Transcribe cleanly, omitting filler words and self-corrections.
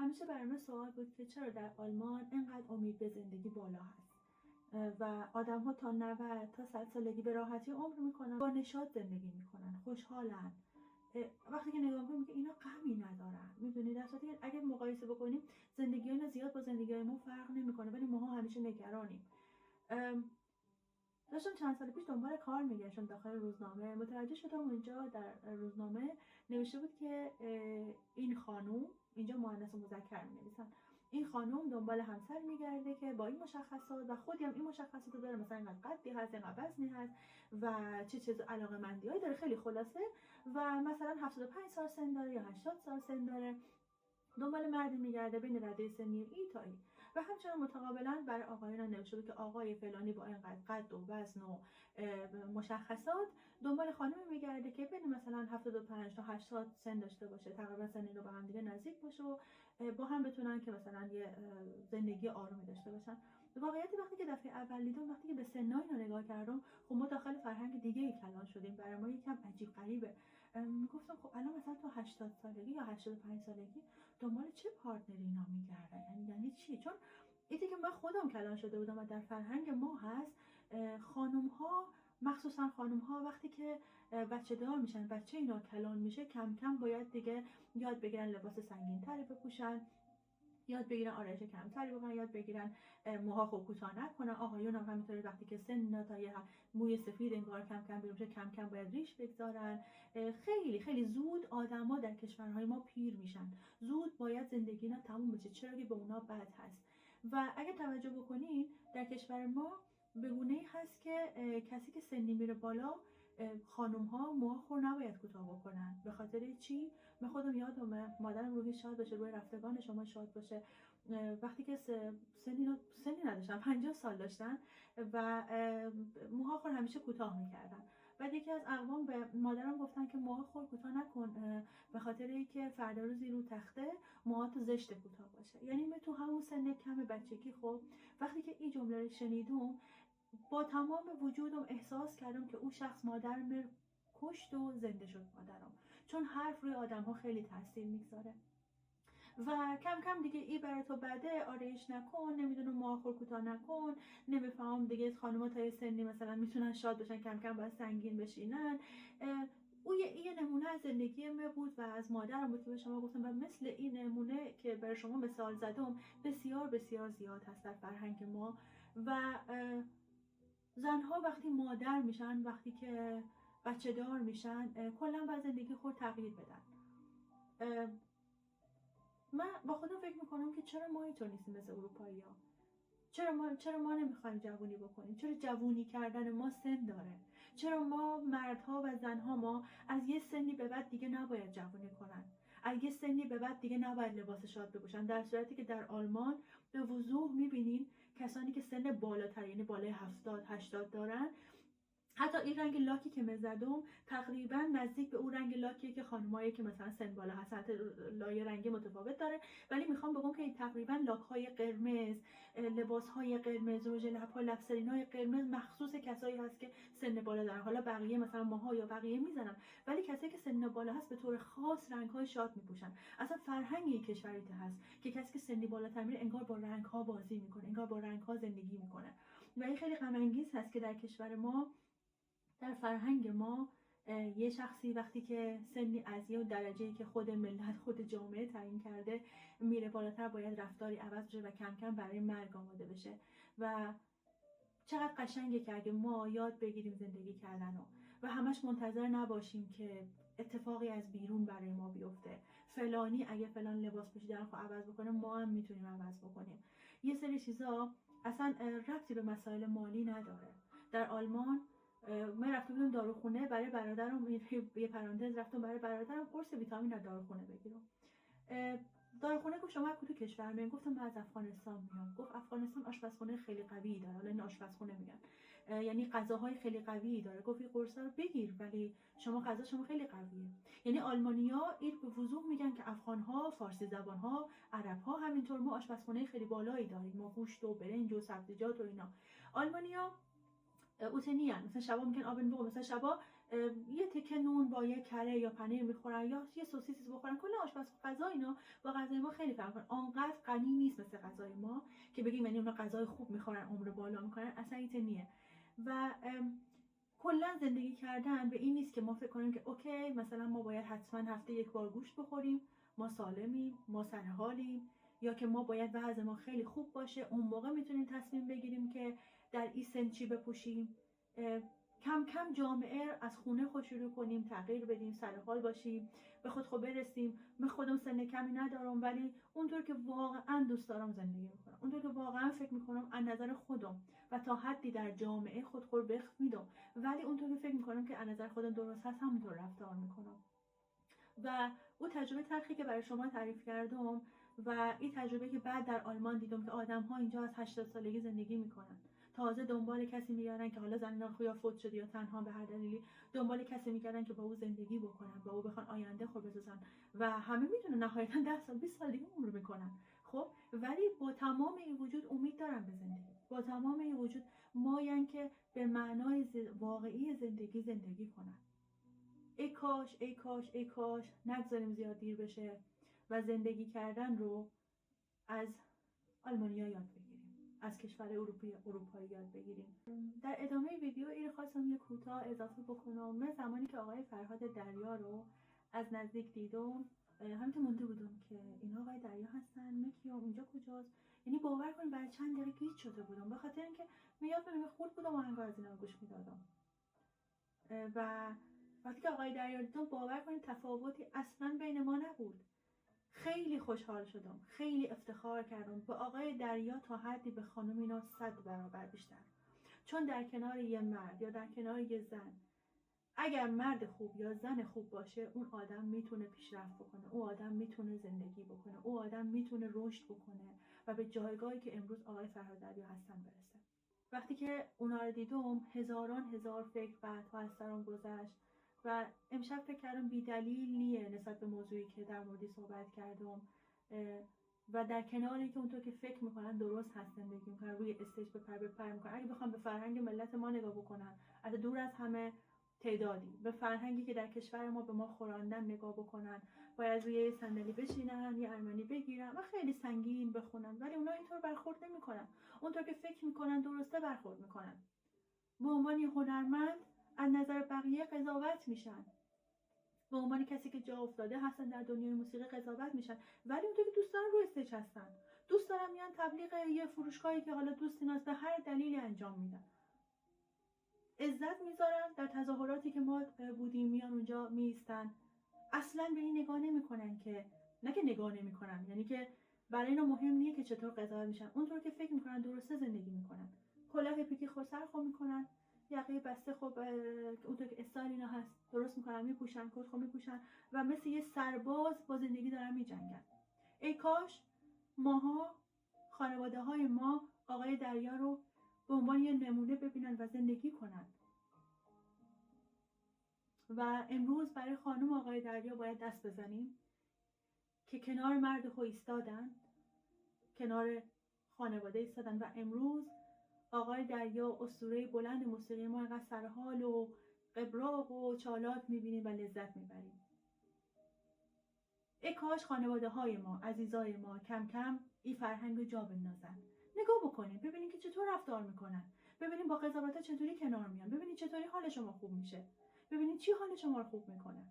همیشه برای من سوال بود که چرا در آلمان اینقدر امید به زندگی بالا هست و آدم ها تا 90 تا 100 سالگی به راحتی عمر میکنن، با نشاط زندگی میکنن، خوشحالن. وقتی که نگاه میکنیم که اینا غمی ندارن، میدونید، در صورتی که اگه مقایسه بکنیم زندگی اینا زیاد با زندگی ما فرق نمیکنه، ولی ماها همیشه نگرانیم. داشتم چند سال پیش دنبال کار میگشتم داخل روزنامه، متوجه شدم اونجا در روزنامه نوشته بود که این خانوم، اینجا مؤنث و مذکر می‌نویسن، این خانوم دنبال همسر میگرده که با این مشخصات و خودی هم این مشخصات داره، مثلا اینقدر قدی هست، اینقدر وزنی هست و چه چیز علاقه‌مندی‌هایی داره، خیلی خلاصه، و مثلا 75 سال سن داره یا 80 سال سن داره، دنبال مردی میگرده بین رده سنی ای تا ای. و همچنان متقابلا برای آقایان نوشته بود که آقای فلانی با اینقدر قد و وزن و مشخصات دنبال خانمی میگرده که بین مثلا 75 تا 80 سن داشته باشه، تقریبا سنی رو با هم دیگه نزدیک باشه و با هم بتونن که مثلا یه زندگی آرومی داشته باشن. واقعیتی وقتی که دفعه اول دیدم، وقتی که به سنای اینا نگاه کردم، خب ما داخل فرهنگ دیگه ای کلان شدیم، برای ما یکم عجیب غریبه. میگفتم خب الان مثلا تو 80 سالگی یا 85 سالگی دنبال چه پارتنری اینا میگردن؟ یعنی چی؟ چون ایتی که من خودم کلان شده بودم و در فرهنگ ما هست، خانم ها، مخصوصا خانم ها وقتی که بچه دار میشن، بچه اینا کلان میشه، کم کم باید دیگه یاد بگیرن لباس سنگین تری بپوشن، یاد بگیرن آرایش کمتری بکنن، یاد بگیرن موها خوب کوتاه نکنن. آقایون هم همینطوری وقتی که سن تا یه موی سفید انگار کم کم بیرون کم کم باید ریش بگذارن. خیلی خیلی زود آدما در کشورهای ما پیر میشن، زود باید زندگی اینا تموم بشه، چرا که به اونا بد هست. و اگه توجه بکنین در کشور ما به گونه‌ای هست که کسی که سنی میره بالا، خانم ها موها خور نباید کوتاه بکنن. به خاطر چی؟ من خودم یادمه مادرم روحی شاد باشه، روی رفتگان شما شاد باشه، وقتی که سنی نداشتن، 50 سال داشتن و موها خور همیشه کوتاه میکردن. بعد یکی از اقوام به مادرم گفتن که موها خور کوتاه نکن، به خاطر اینکه فردا روزی رو تخته موهات زشت کوتاه باشه. یعنی من تو همون سن کم بچگی، خب وقتی که این جمله رو شنیدم، با تمام وجودم احساس کردم که اون شخص مادرم کشت و زنده شد مادرم، چون حرف روی آدم ها خیلی تاثیر میگذاره. و کم کم دیگه ای برای تو بده، آرایش نکن، نمیدونم موهات کوتاه نکن، نمیفهمم دیگه خانوما تا یه سنی مثلا میتونن شاد بشن، کم کم باید سنگین بشینن. او یه نمونه از زندگی من بود و از مادرم بود که به شما گفتم، و مثل این نمونه که برای شما مثال زدم بسیار بسیار زیاد هست در فرهنگ ما. و زنها وقتی مادر میشن، وقتی که بچه دار میشن، کلا باید زندگی خود تغییر بدن. من با خودم فکر میکنم که چرا ما اینطور نیستیم مثل اروپایی ها؟ چرا ما نمیخوایم جوونی بکنیم؟ چرا جوونی کردن ما سن داره؟ چرا ما مردها و زنها ما از یه سنی به بعد دیگه نباید جوونی کنن؟ از یه سنی به بعد دیگه نباید لباس شاد بپوشن، در صورتی که در آلمان به وضوح میبینین کسانی که سن بالاتر، یعنی بالای 70 80 دارن، حتی این رنگ لاکی که مزدم تقریبا نزدیک به اون رنگ لاکیه که خانمایی که مثلا سن بالا هست، حتی لایه رنگی متفاوت داره، ولی میخوام بگم که این تقریبا لاک‌های قرمز، لباس‌های قرمز، رژ لب‌ها، لبسرین‌های قرمز مخصوص کسایی هست که سن بالا دارن. حالا بقیه مثلا ماها یا بقیه میزنن، ولی کسایی که سن بالا هست به طور خاص رنگ‌های شاد میپوشن. اصلا فرهنگ این کشوری هست که کسی که سنی بالاتر میره انگار با رنگ‌ها بازی میکنه، انگار با رنگ‌ها زندگی میکنه. و این خیلی غم انگیز هست که در کشور ما، در فرهنگ ما، یه شخصی وقتی که سنی از یه درجه‌ای که خود ملت، خود جامعه تعیین کرده میره بالاتر، باید رفتاری عوض بشه و کم کم برای مرگ آماده بشه. و چقدر قشنگه که اگه ما یاد بگیریم زندگی کردن و همش منتظر نباشیم که اتفاقی از بیرون برای ما بیفته. فلانی اگه فلان لباس پوشیدن خب عوض بکنه، ما هم میتونیم عوض بکنیم. یه سری چیزا اصلا ربطی به مسائل مالی نداره. در آلمان من رفته بودم داروخونه برای برادرم، یه پرانتز رفتم برای برادرم قرص ویتامین از داروخونه بگیرم. داروخونه گفت شما از کدوم کشور میاد؟ گفتم من از افغانستان میام. گفت افغانستان آشپزخونه خیلی قوی داره. حالا این آشپزخونه میگن یعنی غذاهای خیلی قوی داره. گفت این قرصا رو بگیر ولی غذا شما خیلی قویه. یعنی آلمانیا این به وضوح میگن که افغانها، فارسی زبانها، عربها همینطور ما آشپزخونه خیلی بالایی داریم، ما گوشت و برنج و سبزیجات و اینا. آلمانیا اوتنیان، مثلا شبا میگن آبن بو، مثلا شبا یه تکه نون با یه کره یا پنیر میخورن یا یه سوسیس بخورن. کلا آشپز غذا اینا با غذای ما خیلی فرق کنه. آنقدر غنی نیست مثل غذای ما که بگیم یعنی اونا غذای خوب میخورن عمر بالا میکنن، اصلا اینطوریه. و کلا زندگی کردن به این نیست که ما فکر کنیم که اوکی مثلا ما باید حتما هفته یک بار گوشت بخوریم، ما سالمیم، ما سرحالیم، یا که ما باید وضع ما خیلی خوب باشه اون موقع میتونیم تصمیم بگیریم که در این سن چی بپوشیم. کم کم جامعه از خونه خود شروع کنیم، تغییر بدیم، سرحال باشیم، به خود برسیم. من خودم سن کمی ندارم ولی اونطور که واقعا دوست دارم زندگی میکنم، اونطور که واقعا فکر میکنم از نظر خودم و تا حدی در جامعه خود بخت میدم، ولی اونطور که فکر میکنم که از نظر خودم درست هست همونطور رفتار میکنم. و اون تجربه تلخی که برای شما تعریف کردم و این تجربه که بعد در آلمان دیدم که آدم‌ها اینجا از 80 سالگی زندگی میکنن، تازه دنبال کسی میگردن که حالا زن یا فوت شده یا تنها به هر دلیلی، دنبال کسی میگردن که با او زندگی بکنن، با او بخوان آینده خوب بسازن و همه میدونن نهایتا 10 سال 20 سال دیگه عمر میکنن. خب ولی با تمام این وجود امید دارن به زندگی، با تمام این وجود مایان که به معنای واقعی زندگی کنن. ای کاش ای کاش ای کاش نگذاریم زیاد دیر بشه و زندگی کردن رو از آلمانیا یاد بگیریم، از کشور اروپایی یاد بگیریم. در ادامه ویدیو این خواستم یه کوتاه اضافه بکنم. من زمانی که آقای فرهاد دریا رو از نزدیک دیدم همینطور مونده بودم که اینا آقای دریا هستن، مکیام اینجا کجاست، یعنی باور کنید برای چند دقیقه گیج شده بودم، به خاطر اینکه میاد من خورد بودم آهنگ از اینا گوش میدادم. و وقتی که آقای دریا دیدم باور کنید تفاوتی اصلا بین ما نبود. خیلی خوشحال شدم، خیلی افتخار کردم به آقای دریا تا حدی به خانم اینا 100 برابر بیشتر، چون در کنار یه مرد یا در کنار یه زن اگر مرد خوب یا زن خوب باشه اون آدم میتونه پیشرفت بکنه، اون آدم میتونه زندگی بکنه، اون آدم میتونه رشد بکنه و به جایگاهی که امروز آقای فرهاد دریا هستن برسه. وقتی که اونا رو دیدم هزار فکر بعدها از سرم گذشت و امشب فکر کردم بی دلیل نیه نسبت به موضوعی که در موردی صحبت کردم و در کناری که اونطور که فکر میکنن درست هست زندگی میکنن، روی استیج بپر میکنن. اگه بخوام به فرهنگ ملت ما نگاه بکنن، از دور از همه تعدادی به فرهنگی که در کشور ما به ما خوراندن نگاه بکنن، باید روی صندلی بشینن، یه ارمنی بگیرن و خیلی سنگین بخونن، ولی اونا اینطور برخورد نمیکنن، اونطور که فکر میکنن درسته برخورد میکنن. به عنوان هنرمند از نظر بقیه قضاوت میشن، به عنوان کسی که جا افتاده هستن در دنیای موسیقی قضاوت میشن، ولی اونطور که دوست دارن روی استیج هستن، دوست دارن میان تبلیغ یه فروشگاهی که حالا دوست ایناست به هر دلیلی انجام میدن، عزت میذارن. در تظاهراتی که ما بودیم میان اونجا میایستن، اصلا به این نگاه نمیکنن که نه که نگاه نمیکنن، یعنی که برای اینا مهم نیه که چطور قضاوت میشن، اونطور که فکر میکنن درسته زندگی میکنن. کلاه پیکی خود سر خود میکنن، یقه بسته خب اونطور که استایل اینا هست درست میکنن، میپوشن کت خود میپوشن و مثل یه سرباز با زندگی دارن میجنگن. ای کاش ماها، خانواده های ما آقای دریا رو به عنوان یه نمونه ببینن و زندگی کنن. و امروز برای خانم آقای دریا باید دست بزنیم که کنار مرد خود ایستادن، کنار خانواده ایستادن و امروز آقای دریا اسطوره بلند موسیقی ما اینقدر سرحال و قبراق و چالاک میبینیم و لذت میبریم. ای کاش خانواده های ما، عزیزای ما کم کم این فرهنگ رو جا بندازن. نگاه بکنیم ببینیم که چطور رفتار میکنن، ببینیم با قضاوت چطوری کنار میان، ببینیم چطوری حال شما خوب میشه، ببینیم چی حال شما رو خوب میکنه.